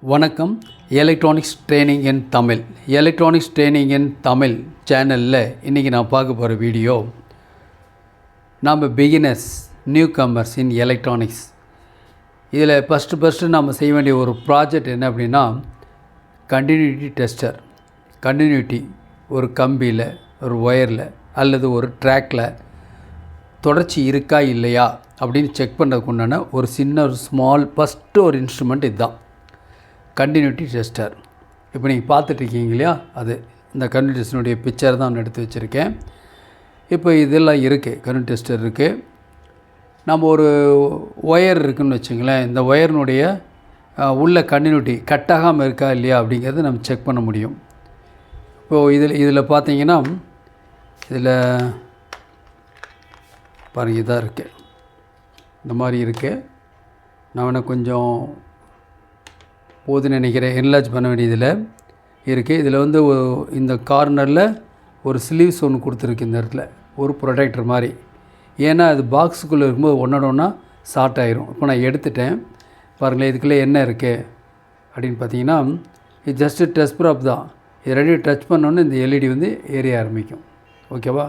வணக்கம். Electronics training இன் தமிழ் சேனலில் இன்றைக்கி நான் பார்க்க போகிற வீடியோ நாம் பிகினர்ஸ் நியூ கமர்ஸ் இன் எலக்ட்ரானிக்ஸ். இதில் ஃபஸ்ட்டு நாம் செய்ய வேண்டிய ஒரு ப்ராஜெக்ட் என்ன அப்படின்னா கண்டினியூட்டி டெஸ்டர். கண்டினியூட்டி ஒரு கம்பியில், ஒரு ஒயரில் அல்லது ஒரு ட்ராக்கில் தொடர்ச்சி இருக்கா இல்லையா அப்படின்னு செக் பண்ணுறதுக்கு உண்டான ஒரு ஸ்மால் ஃபஸ்ட்டு ஒரு இன்ஸ்ட்ருமெண்ட் இதுதான் கண்டினியூட்டி டெஸ்டர். இப்போ நீங்கள் பார்த்துட்ருக்கீங்க இல்லையா, அது இந்த கண்டினியூட்டி டெஸ்டருடைய பிக்சர் தான் நான் எடுத்து வச்சுருக்கேன். இப்போ இதெல்லாம் இருக்குது, கண்டினியூட்டி டெஸ்டர் இருக்குது. நம்ம ஒரு ஒயர் இருக்குதுன்னு வச்சுங்களேன், இந்த ஒயர்னுடைய உள்ள கண்டினியூட்டி கட்டாகாமல் இருக்கா இல்லையா அப்படிங்கிறத நம்ம செக் பண்ண முடியும். இப்போது இதில் பார்த்தீங்கன்னா இதில் பாருங்கள், இதாக இருக்குது, இந்த மாதிரி இருக்குது. நான் வேணால் கொஞ்சம் போதுன்னு நினைக்கிறேன், என்லார்ஜ் பண்ண வேண்டியதில் இருக்குது. இதில் வந்து இந்த கார்னரில் ஒரு ஸ்லீவ்ஸ் ஒன்று கொடுத்துருக்கு, இந்த இடத்துல ஒரு ப்ரொடெக்டர் மாதிரி. ஏன்னா அது பாக்ஸுக்குள்ளே இருக்கும்போது ஒன்றா ஷார்ட் ஆகிரும். இப்போ நான் எடுத்துட்டேன் பாருங்களேன். இதுக்குள்ளே என்ன இருக்குது அப்படின்னு பார்த்தீங்கன்னா, இது ஜஸ்ட்டு டச் ப்ராப் தான். இது ரெடி டச் பண்ணோன்னே இந்த எல்இடி வந்து எரிய ஆரம்பிக்கும். ஓகேவா?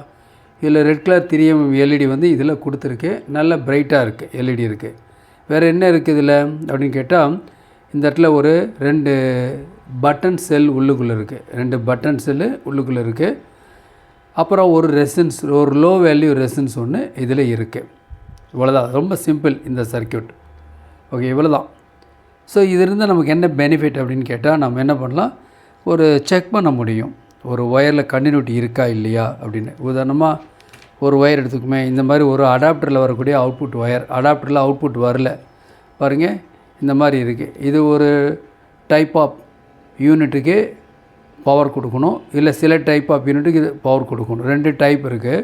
இதில் ரெட் கலர் 3M எல்இடி வந்து இதில் கொடுத்துருக்கு. நல்ல பிரைட்டாக இருக்குது எல்இடி இருக்குது. வேறு என்ன இருக்குது இதில் அப்படின்னு கேட்டால், இந்த இடத்துல ஒரு 2 பட்டன் செல் உள்ளுக்குள்ளே இருக்குது. 2 பட்டன் செல்லு உள்ளுக்குள்ளே இருக்குது. அப்புறம் ஒரு ரெசன்ஸ், ஒரு லோ வேல்யூ ரெசன்ஸ் ஒன்று இதில் இருக்குது. இவ்வளோதான், ரொம்ப சிம்பிள் இந்த சர்க்யூட். ஓகே, இவ்வளோ தான். ஸோ இதிலிருந்து நமக்கு என்ன பெனிஃபிட் அப்படின்னு கேட்டால், நம்ம என்ன பண்ணலாம், ஒரு செக் பண்ண முடியும் ஒரு ஒயரில் கண்டினியூட்டி இருக்கா இல்லையா அப்படின்னு. உதாரணமாக ஒரு ஒயர் எடுத்துக்குமே, இந்த மாதிரி ஒரு அடாப்டரில் வரக்கூடிய அவுட்புட் ஒயர், அடாப்டரில் அவுட்புட் வரல பாருங்கள், இந்த மாதிரி இருக்குது. இது ஒரு டைப் ஆஃப் யூனிட்டுக்கு பவர் கொடுக்கணும், இல்லை சில டைப் ஆஃப் யூனிட்டுக்கு இது பவர் கொடுக்கணும். 2 டைப் இருக்குது.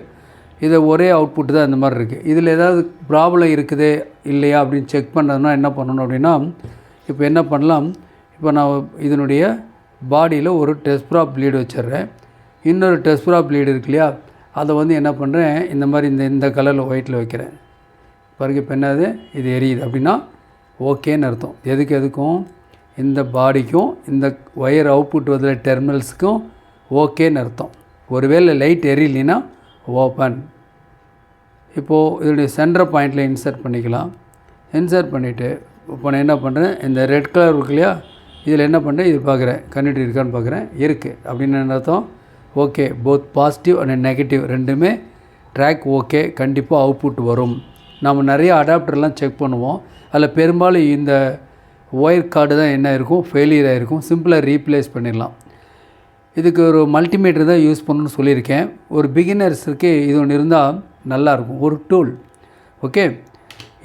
இது ஒரே அவுட்புட் தான் இந்த மாதிரி இருக்குது. இதில் ஏதாவது ப்ராப்ளம் இருக்குது இல்லையா அப்படின்னு செக் பண்ணுறதுனா என்ன பண்ணணும் அப்படின்னா, இப்போ என்ன பண்ணலாம், இப்போ நான் இதனுடைய பாடியில் ஒரு டெஸ்ப்ராப் லீடு வச்சிடுறேன். இன்னொரு டெஸ்ப்ராப் லீடு இருக்கு இல்லையா, அதை வந்து என்ன பண்ணுறேன், இந்த மாதிரி இந்த கலரில் ஒயிட்டில் வைக்கிறேன் பாருங்கள். இப்போ என்னது, இது எரியுது அப்படின்னா ஓகேன்னு அர்த்தம். எதுக்கும் இந்த பாடிக்கும் இந்த ஒயர் அவுட்புட் வந்து டெர்மினல்ஸுக்கும் ஓகேன்னு அர்த்தம். ஒருவேளை லைட் எரியலைன்னா ஓப்பன். இப்போது இதனுடைய சென்டர் பாயிண்டில் இன்சர்ட் பண்ணிக்கலாம். இன்சர்ட் பண்ணிவிட்டு இப்போ நான் என்ன பண்ணுறேன், இந்த ரெட் கலர் இருக்கு இல்லையா, இதில் என்ன பண்ணுறேன், இது பார்க்குறேன் கண்டினியூட்டி இருக்கான்னு பார்க்குறேன். இருக்குது அப்படின்னு என்ன அர்த்தம், okay. Both positive and negative ரெண்டுமே ட்ராக் ஓகே, கண்டிப்பாக அவுட்புட் வரும். நம்ம நிறைய அடாப்டர்லாம் செக் பண்ணுவோம். அதில் பெரும்பாலும் இந்த ஒயர் கார்டு தான் என்ன இருக்கும், ஃபெயிலியர் ஆகிருக்கும். சிம்பிளாக ரீப்ளேஸ் பண்ணிடலாம். இதுக்கு ஒரு மல்டிமீட்டர் தான் யூஸ் பண்ணணும்னு சொல்லியிருக்கேன். ஒரு பிகினர்ஸுக்கு இது ஒன்று இருந்தால் நல்லாயிருக்கும், ஒரு டூல். ஓகே,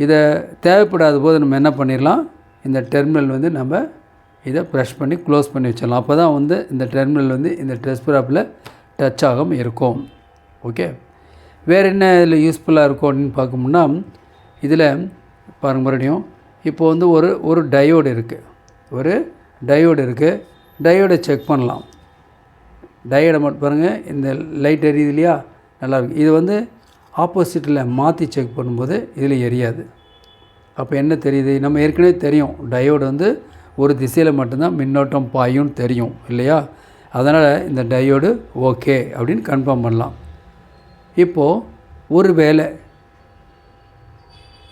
இதை தேவைப்படாத போது நம்ம என்ன பண்ணிடலாம், இந்த டெர்மினல் வந்து நம்ம இதை ப்ரெஷ் பண்ணி க்ளோஸ் பண்ணி வச்சிடலாம். அப்போ தான் வந்து இந்த டெர்மினல் வந்து இந்த டெஸ்ப்ராப்பில் டச் ஆகாமல் இருக்கும். ஓகே, வேறு என்ன இதில் யூஸ்ஃபுல்லாக இருக்கும் அப்படின்னு பார்க்கணும்னா, இதில் பாருங்கள் மறுபடியும் இப்போ வந்து ஒரு டயோடு இருக்குது. டயோடை செக் பண்ணலாம். டயோடை மட்டும் பாருங்கள், இந்த லைட் எரியுது இல்லையா, நல்லாயிருக்கு. இது வந்து ஆப்போசிட்டில் மாற்றி செக் பண்ணும்போது இதில் எரியாது. அப்போ என்ன தெரியுது, நம்ம ஏற்கனவே தெரியும் டயோடு வந்து ஒரு திசையில் மட்டும்தான் மின்னோட்டம் பாயும் தெரியும் இல்லையா. அதனால் இந்த டயோடு ஓகே அப்படின்னு கன்ஃபார்ம் பண்ணலாம். இப்போது ஒரு வேளை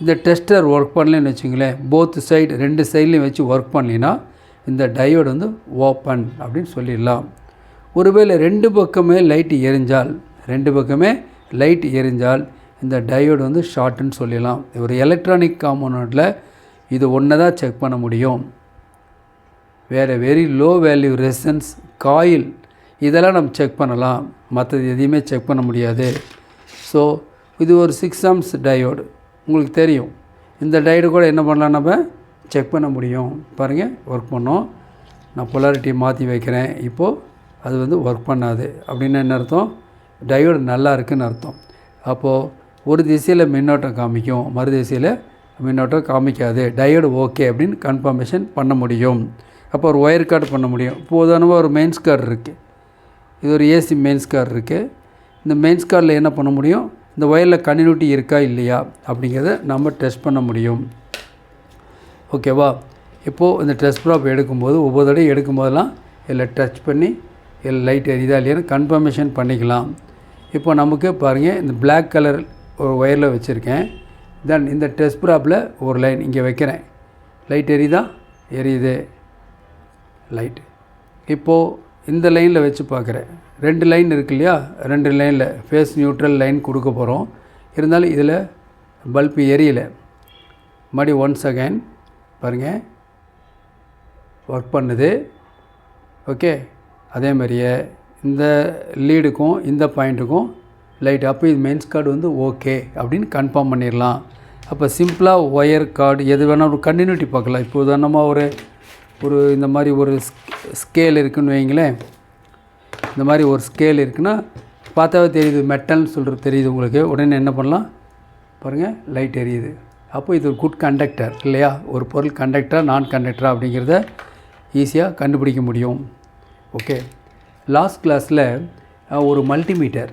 இந்த டெஸ்டர் ஒர்க் பண்ணலன்னு வச்சுங்களேன், போத் சைடு 2 சைட்லேயும் வச்சு ஒர்க் பண்ணலின்னா இந்த டயோடு வந்து ஓப்பன் அப்படின்னு சொல்லிடலாம். ஒருவேளை 2 பக்கமே லைட் எரிஞ்சால் இந்த டயோடு வந்து ஷார்ட்டுன்னு சொல்லிடலாம். ஒரு எலக்ட்ரானிக் காம்போனண்ட்டில் இது ஒன்று தான் செக் பண்ண முடியும். வேறு வெரி லோ வேல்யூ ரெசன்ஸ், காயில் இதெல்லாம் நம்ம செக் பண்ணலாம், மற்றது எதையுமே செக் பண்ண முடியாது. ஸோ இது ஒரு 6 amps டயோடு, உங்களுக்கு தெரியும். இந்த டயோடு கூட என்ன பண்ணலாம், நம்ம செக் பண்ண முடியும். பாருங்கள், ஒர்க் பண்ணோம். நான் பொலாரிட்டியை மாற்றி வைக்கிறேன். இப்போது அது வந்து ஒர்க் பண்ணாது அப்படின்னா என்ன அர்த்தம், டயோடு நல்லா இருக்குதுன்னு அர்த்தம். அப்போது ஒரு திசையில் மின்னோட்டம் காமிக்கும், மறு திசையில் மின்னோட்டம் காமிக்காது. டயோடு ஓகே அப்படின்னு கன்ஃபர்மேஷன் பண்ண முடியும். அப்போ ஒரு ஒயர் கார்டு பண்ண முடியும். இப்போ உதாரணமாக ஒரு மெயின்ஸ் கார்டு இருக்குது, இது ஒரு ஏசி மெயின்ஸ் கார்டு இருக்குது. இந்த மெயின்ஸ் கார்டில் என்ன பண்ண முடியும், இந்த ஒயரில் கண்டினியூட்டி இருக்கா இல்லையா அப்படிங்கிறத நம்ம டெஸ்ட் பண்ண முடியும். ஓகேவா? இப்போது இந்த டெஸ்ட் ப்ராப் எடுக்கும்போது ஒவ்வொரு தடையும் எடுக்கும்போதெல்லாம் இதில் டச் பண்ணி இதில் லைட் எரியுதா இல்லையான்னு கன்ஃபர்மேஷன் பண்ணிக்கலாம். இப்போ நமக்கு பாருங்கள் இந்த பிளாக் கலர் ஒரு ஒயரில் வச்சுருக்கேன். தென் இந்த டெஸ்ட் ப்ராப்பில் ஒரு லைன் இங்கே வைக்கிறேன். லைட் எரியுதா? எரியுது லைட். இப்போது இந்த லைனில் வச்சு பார்க்குறேன். 2 லைன் இருக்கு இல்லையா, 2 லைனில் ஃபேஸ் நியூட்ரல் லைன் கொடுக்க போகிறோம். இருந்தாலும் இதில் பல்பு எரியலை. மறுபடி ஒன்ஸ் அகைன் பாருங்கள் ஒர்க் பண்ணுது. ஓகே, அதே மாதிரியே இந்த லீடுக்கும் இந்த பாயிண்ட்டுக்கும் லைட். அப்போ இது மெயின்ஸ் கார்டு வந்து ஓகே அப்படின்னு கன்ஃபார்ம் பண்ணிடலாம். அப்போ சிம்பிளாக ஒயர் கார்டு எது வேணால் ஒரு கண்டினியூட்டி பார்க்கலாம். இப்போ உதாரணமாக ஒரு இந்த மாதிரி ஒரு ஸ்கேல் இருக்குதுன்னு வைங்களேன். இந்த மாதிரி ஒரு ஸ்கேல் இருக்குன்னா பார்த்தாவே தெரியுது, மெட்டல்னு சொல்கிறது தெரியுது உங்களுக்கு. உடனே என்ன பண்ணலாம் பாருங்கள், லைட் எரியுது. அப்போ இது ஒரு குட் கண்டக்டர் இல்லையா? ஒரு பொருள் கண்டக்டரா நான் கண்டக்டரா அப்படிங்கிறத ஈஸியாக கண்டுபிடிக்க முடியும். ஓகே, லாஸ்ட் கிளாஸில் ஒரு மல்டிமீட்டர்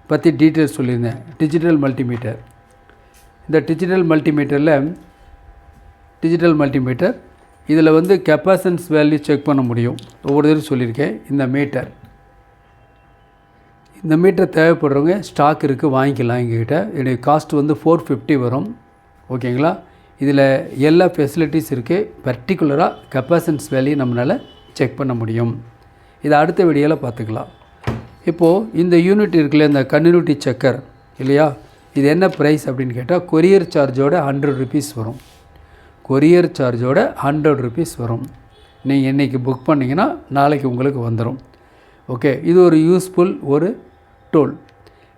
பற்றி டீட்டெயில்ஸ் சொல்லியிருந்தேன். Digital multimeter. இந்த டிஜிட்டல் மல்டிமீட்டர் இதில் வந்து கெப்பாசிட்டன்ஸ் வேல்யூ செக் பண்ண முடியும். ஒவ்வொரு தடவை சொல்லியிருக்கேன். இந்த மீட்டர் தேவைப்படுறவங்க ஸ்டாக் இருக்குது, வாங்கிக்கலாம் எங்ககிட்ட. என்னுடைய காஸ்ட் வந்து 450 வரும். ஓகேங்களா? இதில் எல்லா ஃபெசிலிட்டிஸ் இருக்குது. பர்டிகுலராக கெப்பாசிட்டன்ஸ் வேல்யூ நம்மளால் செக் பண்ண முடியும். இதை அடுத்த வீடியோவில் பார்த்துக்கலாம். இப்போது இந்த யூனிட் இருக்குல்ல, இந்த கன்டினியூட்டி செக்கர் இல்லையா, இது என்ன ப்ரைஸ் அப்படின்னு கேட்டால் கொரியர் சார்ஜோட 100 ருபீஸ் வரும். கொரியர் சார்ஜோட 100 ருபீஸ் வரும். நீங்கள் இன்றைக்கி புக் பண்ணிங்கன்னா நாளைக்கு உங்களுக்கு வந்துடும். ஓகே, இது ஒரு யூஸ்ஃபுல் ஒரு டூல்.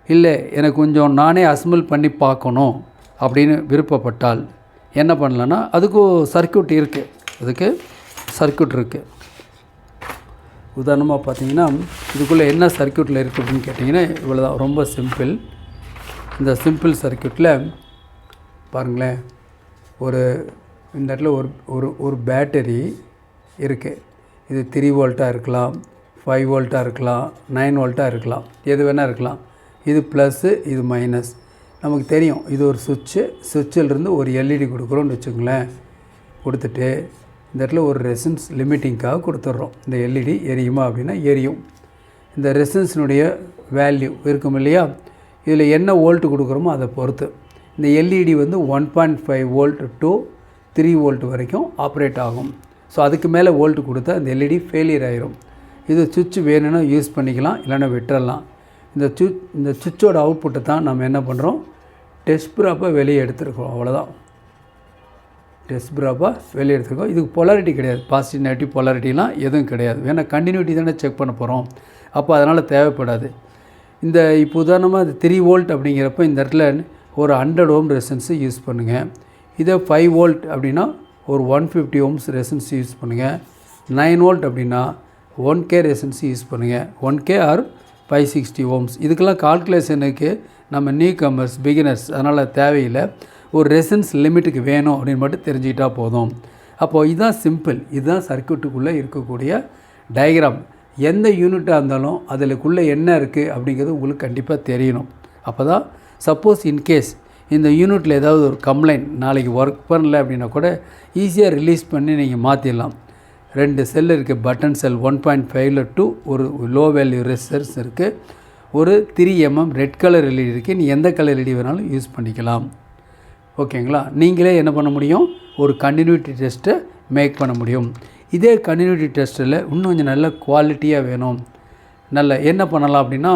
இல்லை எனக்கு கொஞ்சம் நானே அசம்பிள் பண்ணி பார்க்கணும் அப்படின்னு விருப்பப்பட்டால் என்ன பண்ணலான்னா அதுக்கும் சர்க்யூட் இருக்குது. உதாரணமாக பார்த்தீங்கன்னா இதுக்குள்ளே என்ன சர்க்யூட்டில் இருக்குது அப்படின்னு கேட்டிங்கன்னா இவ்வளோதான், ரொம்ப சிம்பிள். இந்த சிம்பிள் சர்க்யூட்டில் பாருங்களேன், இந்த இடத்துல ஒரு பேட்டரி இருக்குது. இது 3 வோல்ட்டாக இருக்கலாம், 5 வோல்ட்டாக இருக்கலாம், 9 வோல்ட்டாக இருக்கலாம், எது வேணால் இருக்கலாம். இது ப்ளஸ்ஸு, இது மைனஸ். நமக்கு தெரியும் இது ஒரு சுவிட்சிலிருந்து ஒரு எல்இடி கொடுக்குறோன்னு வச்சுக்கோங்களேன். கொடுத்துட்டு இந்த இடத்துல ஒரு ரெசன்ஸ் லிமிட்டிங்காக கொடுத்துட்றோம். இந்த எல்இடி எரியுமா அப்படின்னா எரியும். இந்த ரெசன்ஸினுடைய வேல்யூ இருக்கும் இல்லையா, இதில் என்ன வோல்ட்டு கொடுக்குறோமோ அதை பொறுத்து இந்த எல்இடி வந்து 1.5 வோல்ட் டு 3 வோல்ட் வரைக்கும் ஆப்ரேட் ஆகும். ஸோ அதுக்கு மேலே வோல்ட்டு கொடுத்தா இந்த எல்இடி ஃபெயிலியர் ஆகிரும். இது சுவிட்ச் வேணும்னா யூஸ் பண்ணிக்கலாம், இல்லைன்னா விட்டுறலாம். இந்த சுவிட்சோட அவுட்புட்டை தான் நம்ம என்ன பண்ணுறோம், டெஸ்ட் ப்ராப்பாக வெளியே எடுத்துருக்கோம். அவ்வளோதான், டெஸ்ட் ப்ராப்பாக வெளியே எடுத்துருக்கோம். இதுக்கு பொலாரிட்டி கிடையாது, பாசிட்டிவ் நெகட்டிவ் பொலாரிட்டிலாம் எதுவும் கிடையாது. ஏன்னா கண்டினியூட்டி தானே செக் பண்ண போகிறோம். அப்போ அதனால் தேவைப்படாது. இப்போ உதாரணமாக இது 3 வோல்ட் அப்படிங்கிறப்ப இந்த இடத்துல ஒரு 100 ஓம் ரெசன்ஸு யூஸ் பண்ணுங்கள். இதே 5 வோல்ட் அப்படின்னா ஒரு 150 ஓம்ஸ் ரெசன்ஸ் யூஸ் பண்ணுங்கள். 9 வோல்ட் அப்படின்னா 1K ரெசன்ஸ் யூஸ் பண்ணுங்கள். 1K R 560 ohms. இதுக்கெல்லாம் கால்குலேஷனுக்கு நம்ம நியூ கமர்ஸ், பிகினர்ஸ், அதனால் தேவையில்லை. ஒரு ரெசன்ஸ் லிமிட்டுக்கு வேணும் அப்படின்னு மட்டும் தெரிஞ்சுக்கிட்டால் போதும். அப்போது இதுதான் சிம்பிள். இதுதான் சர்க்யூட்டுக்குள்ளே இருக்கக்கூடிய டயக்ராம். எந்த யூனிட்டாக இருந்தாலும் அதிலுக்குள்ளே என்ன இருக்குது அப்படிங்கிறது உங்களுக்கு கண்டிப்பாக தெரியணும். அப்போ தான் சப்போஸ் இன்கேஸ் இந்த யூனிட்டில் ஏதாவது ஒரு கம்ப்ளைண்ட் நாளைக்கு ஒர்க் பண்ணல அப்படின்னா கூட ஈஸியாக ரிலீஸ் பண்ணி நீங்கள் மாற்றிடலாம். 2 செல் இருக்குது, பட்டன் செல் 1.5 to ஒரு லோ வேல்யூ ரெசிஸ்டர்ஸ் இருக்குது. ஒரு 3mm ரெட் கலர் எல்இடி இருக்குது. நீ எந்த கலர் எல்இடி வேணாலும் யூஸ் பண்ணிக்கலாம். ஓகேங்களா? நீங்களே என்ன பண்ண முடியும், ஒரு கண்டினியூட்டி டெஸ்ட்டை மேக் பண்ண முடியும். இதே கண்டினியூட்டி டெஸ்ட்டில் இன்னும் கொஞ்சம் நல்ல குவாலிட்டியாக வேணும். என்ன பண்ணலாம் அப்படின்னா,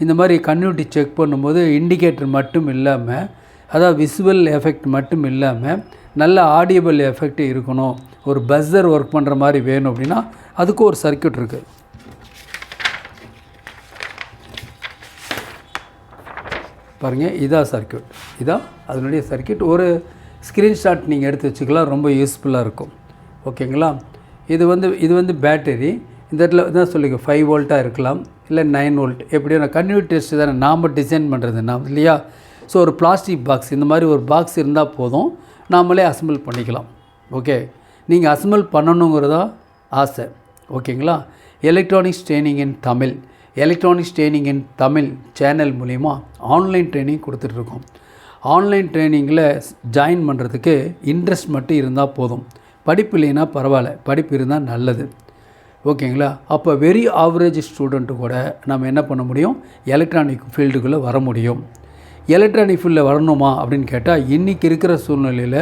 இந்த மாதிரி கண்டினியூட்டி செக் பண்ணும்போது இண்டிகேட்டர் மட்டும் இல்லாமல், அதாவது விசுவல் எஃபெக்ட் மட்டும் இல்லாமல் நல்ல ஆடியபிள் எஃபெக்ட் இருக்கணும். ஒரு பஸ்ஸர் ஒர்க் பண்ணுற மாதிரி வேணும் அப்படின்னா அதுக்கும் ஒரு சர்க்யூட் இருக்குது. பாருங்கள், இதான் சர்க்யூட். இதான் அதனுடைய சர்க்யூட். ஒரு ஸ்க்ரீன்ஷாட் நீங்கள் எடுத்து வச்சுக்கலாம், ரொம்ப யூஸ்ஃபுல்லாக இருக்கும். ஓகேங்களா? இது வந்து பேட்டரி. இந்த இடத்துல தான் சொல்லிங்க 5 வோல்ட்டாக இருக்கலாம், இல்லை 9 வோல்ட். எப்படின்னா கண்டினியூட்டி டெஸ்ட் தானே நாம் டிசைன் பண்ணுறது இல்லையா? ஸோ ஒரு பிளாஸ்டிக் பாக்ஸ், இந்த மாதிரி ஒரு பாக்ஸ் இருந்தால் போதும், நாமளே அசம்பிள் பண்ணிக்கலாம். ஓகே, நீங்கள் அசம்பிள் பண்ணணுங்கிறதா ஆசை. ஓகேங்களா? எலக்ட்ரானிக்ஸ் ட்ரைனிங் இன் தமிழ் சேனல் மூலிமா ஆன்லைன் ட்ரைனிங் கொடுத்துட்ருக்கோம். ஆன்லைன் ட்ரைனிங்கில் ஜாயின் பண்ணுறதுக்கு இன்ட்ரெஸ்ட் மட்டும் இருந்தால் போதும். படிப்பு இல்லைன்னா பரவாயில்ல, படிப்பு இருந்தால் நல்லது. ஓகேங்களா? அப்போ வெரி ஆவரேஜ் ஸ்டூடெண்ட்டு கூட நம்ம என்ன பண்ண முடியும், எலக்ட்ரானிக் ஃபீல்டுக்குள்ளே வர முடியும். எலக்ட்ரானிக் ஃபீல்டில் வரணுமா அப்படின்னு கேட்டால், இன்றைக்கி இருக்கிற சூழ்நிலையில்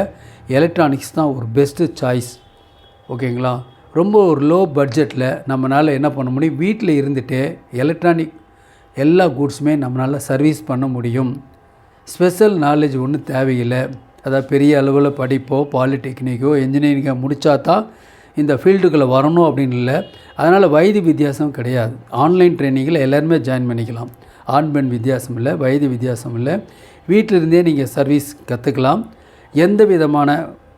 எலக்ட்ரானிக்ஸ் தான் ஒரு பெஸ்ட்டு சாய்ஸ். ஓகேங்களா? ரொம்ப ஒரு லோ பட்ஜெட்டில் நம்மளால் என்ன பண்ண முடியும், வீட்டில் இருந்துகிட்டே எலக்ட்ரானிக் எல்லா கூட்ஸுமே நம்மளால் சர்வீஸ் பண்ண முடியும். ஸ்பெஷல் நாலேஜ் ஒன்றும் தேவையில்லை. அதாவது பெரிய அளவில் படிப்போ பாலிடெக்னிக்கோ இன்ஜினியரிங்கோ முடித்தா தான் இந்த ஃபீல்டுக்குள்ளே வரணும் அப்படின்னு இல்லை. அதனால் வயது வித்தியாசம் கிடையாது. ஆன்லைன் ட்ரைனிங்கில் எல்லாருமே ஜாயின் பண்ணிக்கலாம். ஆண் பெண் வித்தியாசம் இல்லை, வயது வித்தியாசம் இல்லை. வீட்டிலிருந்தே நீங்கள் சர்வீஸ் கற்றுக்கலாம். எந்த விதமான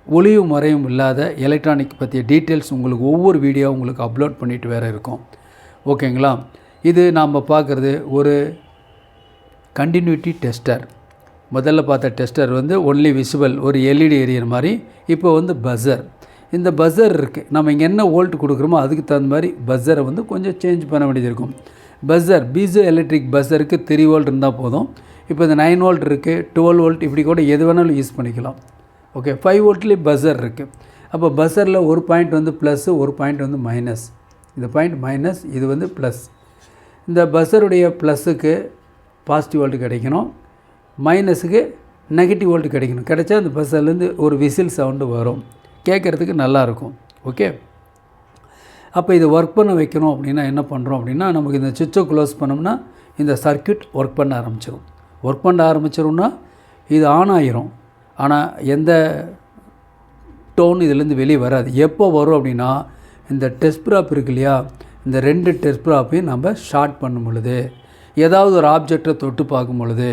ஒளிவு முறையும் இல்லாத எலக்ட்ரானிக் பற்றிய டீட்டெயில்ஸ் உங்களுக்கு ஒவ்வொரு வீடியோ உங்களுக்கு அப்லோட் பண்ணிட்டு வேறு இருக்கும். ஓகேங்களா? இது நாம் பார்க்குறது ஒரு கண்டினியூட்டி டெஸ்டர். முதல்ல பார்த்த டெஸ்டர் வந்து ஒன்லி விசுவல், ஒரு எல்இடி எரியற மாதிரி. இப்போ வந்து பஸர். இந்த பஸர் இருக்குது, நம்ம இங்கே என்ன வோல்ட் கொடுக்குறோமோ அதுக்கு தகுந்த மாதிரி பஸரை வந்து கொஞ்சம் சேஞ்ச் பண்ண வேண்டியது இருக்கும். பஸர் பீசோ எலக்ட்ரிக் பஸருக்கு 3 வோல்ட் இருந்தால் போதும். இப்போ இந்த 9 வோல்ட் இருக்குது, 12 வோல்ட், இப்படி கூட எது வேணாலும் யூஸ் பண்ணிக்கலாம். ஓகே, 5 வோல்ட்லேயே பஸர் இருக்குது. அப்போ பஸரில் ஒரு பாயிண்ட் வந்து ப்ளஸ்ஸு, ஒரு பாயிண்ட் வந்து மைனஸ். இந்த பாயிண்ட் மைனஸ், இது வந்து ப்ளஸ். இந்த பஸருடைய ப்ளஸ்ஸுக்கு பாசிட்டிவ் வோல்ட் கிடைக்கணும், மைனஸுக்கு நெகட்டிவ் வோல்ட் கிடைக்கணும். கிடைச்சா அந்த பஸர்லேருந்து ஒரு விசில் சவுண்டு வரும், கேட்குறதுக்கு நல்லாயிருக்கும். ஓகே, அப்போ இது ஒர்க் பண்ண வைக்கணும் அப்படின்னா என்ன பண்ணுறோம் அப்படின்னா, நமக்கு இந்த சுவிட்சை க்ளோஸ் பண்ணோம்னா இந்த சர்க்யூட் ஒர்க் பண்ண ஆரம்பிச்சிடும். ஒர்க் பண்ண ஆரம்பிச்சிடும்னா இது ஆன் ஆகிரும். ஆனால் எந்த டோன் இதிலேருந்து வெளியே வராது. எப்போ வரும் அப்படின்னா, இந்த டெஸ்ட் ப்ராப் இருக்கு இல்லையா, இந்த 2 டெஸ்ட் ப்ராப்பையும் நம்ம ஷார்ட் பண்ணும் பொழுது, ஏதாவது ஒரு ஆப்ஜெக்டை தொட்டு பார்க்கும் பொழுது,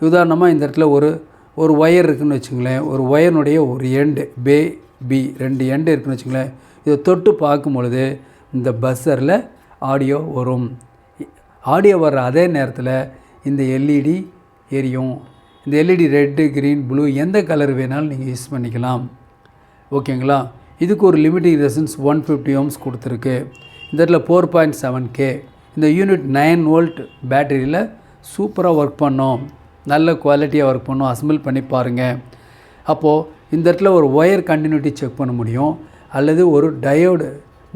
உதாரணமாக இந்த இடத்துல ஒரு ஒயர் இருக்குதுன்னு வச்சுங்களேன், ஒரு ஒயர்னுடைய ஒரு எண்டு பி 2 எண்டு இருக்குதுன்னு வச்சுங்களேன், இதை தொட்டு பார்க்கும் பொழுது இந்த பஸ்ஸரில் ஆடியோ வரும். ஆடியோ வர்ற அதே நேரத்தில் இந்த எல்இடி எரியும். இந்த எல்இடி ரெட்டு, க்ரீன், ப்ளூ எந்த கலர் வேணாலும் நீங்கள் யூஸ் பண்ணிக்கலாம். ஓகேங்களா? இதுக்கு ஒரு லிமிட்டிங் ரெசிஸ்டன்ஸ் 150 ஓம்ஸ் கொடுத்துருக்கு. இந்த இடத்துல 4.7K. இந்த யூனிட் 9 வோல்ட் பேட்டரியில் சூப்பராக ஒர்க் பண்ணோம், நல்ல குவாலிட்டியாக ஒர்க் பண்ணோம். அசம்பிள் பண்ணி பாருங்கள். அப்போது இந்த இடத்துல ஒரு ஒயர் கண்டினியூட்டி செக் பண்ண முடியும், அல்லது ஒரு டயோடு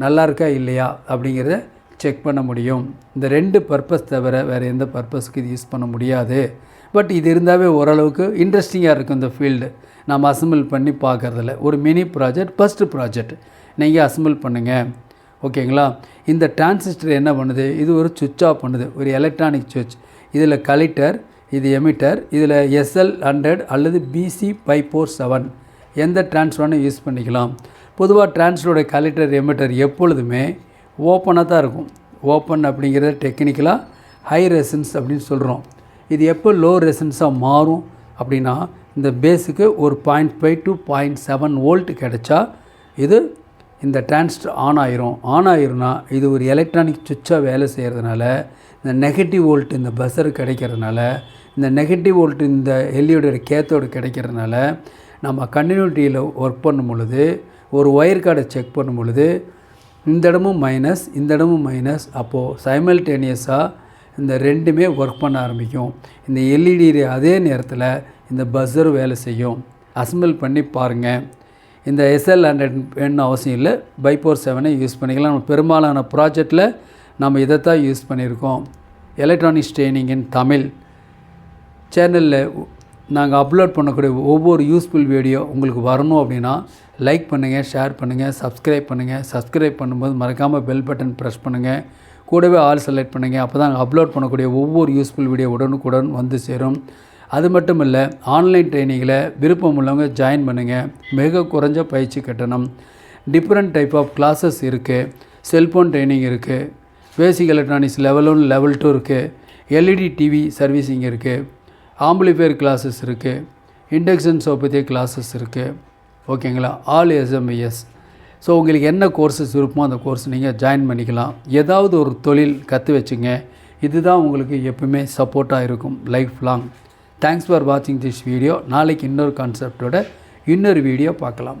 நல்லா இருக்கா இல்லையா அப்படிங்கிறத செக் பண்ண முடியும். இந்த 2 பர்பஸ் தவிர வேறு எந்த பர்பஸ்க்கு இது யூஸ் பண்ண முடியாது. பட் இது இருந்தாவே ஓரளவுக்கு இன்ட்ரெஸ்டிங்காக இருக்கும் இந்த ஃபீல்டு. நம்ம அசம்பிள் பண்ணி பார்க்குறதில்ல. ஒரு மினி ப்ராஜெக்ட், ஃபஸ்ட்டு ப்ராஜெக்ட் நீங்கள் அசம்பிள் பண்ணுங்கள். ஓகேங்களா? இந்த டிரான்சிஸ்டர் என்ன பண்ணுது, இது ஒரு சுவிட்ச் ஆஃப் பண்ணுது, ஒரு எலக்ட்ரானிக் சுவிட்ச். இதில் கலெக்டர், இது எமிட்டர், இதில் SL100 அல்லது BC547 எந்த டிரான்ஸ்ஃபார்னும் யூஸ் பண்ணிக்கலாம். பொதுவாக டிரான்ஸ்ஃபரோட கலெக்டர் எமிட்டர் எப்பொழுதுமே ஓப்பனாக தான் இருக்கும். ஓப்பன் அப்படிங்கிறத டெக்னிக்கலாக ஹை ரெசன்ஸ் அப்படின்னு சொல்கிறோம். இது எப்போ லோ ரெசன்ஸாக மாறும் அப்படின்னா, இந்த பேஸுக்கு ஒரு 0.5 to 0.7 வோல்ட் கிடைச்சா இது இந்த டிரான்சிஸ்டர் ஆன் ஆயிரும். ஆன் ஆயிரும்னா இது ஒரு எலக்ட்ரானிக் சுவிட்சாக வேலை செய்கிறதுனால இந்த நெகட்டிவ் வோல்ட் இந்த பஸ்ஸரு கிடைக்கிறதுனால, இந்த நெகட்டிவ் வோல்ட் இந்த எல்இடியோட கேத்தோடு கிடைக்கிறதுனால, நம்ம கண்டினியூட்டியில் ஒர்க் பண்ணும் பொழுது, ஒரு ஒயர் கார்டை செக் பண்ணும் பொழுது இந்த இடமும் மைனஸ், இந்த இடமும் மைனஸ். அப்போது சைமல்டேனியஸாக இந்த 2மே ஒர்க் பண்ண ஆரம்பிக்கும். இந்த எல்இடி அதே நேரத்தில் இந்த பஸ்ஸர் வேலை செய்யும். அசம்பிள் பண்ணி பாருங்கள். இந்த SL100 வேணும்னு அவசியம் இல்லை, 547 யூஸ் பண்ணிக்கலாம். நம்ம பெரும்பாலான ப்ராஜெக்டில் நம்ம இதைத்தான் யூஸ் பண்ணியிருக்கோம். எலக்ட்ரானிக்ஸ் ட்ரைனிங் இன் தமிழ் சேனலில் நாங்கள் அப்லோட் பண்ணக்கூடிய ஒவ்வொரு யூஸ்ஃபுல் வீடியோ உங்களுக்கு வரணும் அப்படின்னா லைக் பண்ணுங்கள், ஷேர் பண்ணுங்கள், சப்ஸ்கிரைப் பண்ணுங்கள். சப்ஸ்கிரைப் பண்ணும்போது மறக்காமல் பெல் பட்டன் ப்ரெஸ் பண்ணுங்கள். கூடவே ஆல் செலக்ட் பண்ணுங்கள். அப்போ தான் அப்லோட் பண்ணக்கூடிய ஒவ்வொரு யூஸ்ஃபுல் வீடியோ உடனுக்குடன் வந்து சேரும். அது மட்டும் இல்லை, ஆன்லைன் ட்ரைனிங்கில் விருப்பம் உள்ளவங்க ஜாயின் பண்ணுங்கள். மிக குறைஞ்ச பயிற்சி கட்டணம். டிஃப்ரெண்ட் டைப் ஆஃப் கிளாஸஸ் இருக்குது. செல்ஃபோன் ட்ரைனிங் இருக்குது, பேசிக் எலக்ட்ரானிக்ஸ் லெவல் 1 லெவல் 2 இருக்குது, எல்இடி டிவி சர்வீசிங் இருக்குது, ஆம்பிளிஃபையர் கிளாஸஸ் இருக்குது, இண்டக்ஷன் ஸ்டவ் பற்றிய கிளாஸஸ் இருக்குது. ஓகேங்களா? All SMES. ஸோ உங்களுக்கு என்ன கோர்ஸஸ் விருப்பமோ அந்த கோர்ஸ் நீங்கள் ஜாயின் பண்ணிக்கலாம். ஏதாவது ஒரு தொழில் கற்று வச்சுங்க. இதுதான் உங்களுக்கு எப்பவுமே சப்போர்ட்டாக இருக்கும் லைஃப் லாங். தேங்க்ஸ் ஃபார் வாட்சிங் திஸ் வீடியோ. நாளைக்கு இன்னொரு கான்செப்டோட இன்னொரு வீடியோ பார்க்கலாம்.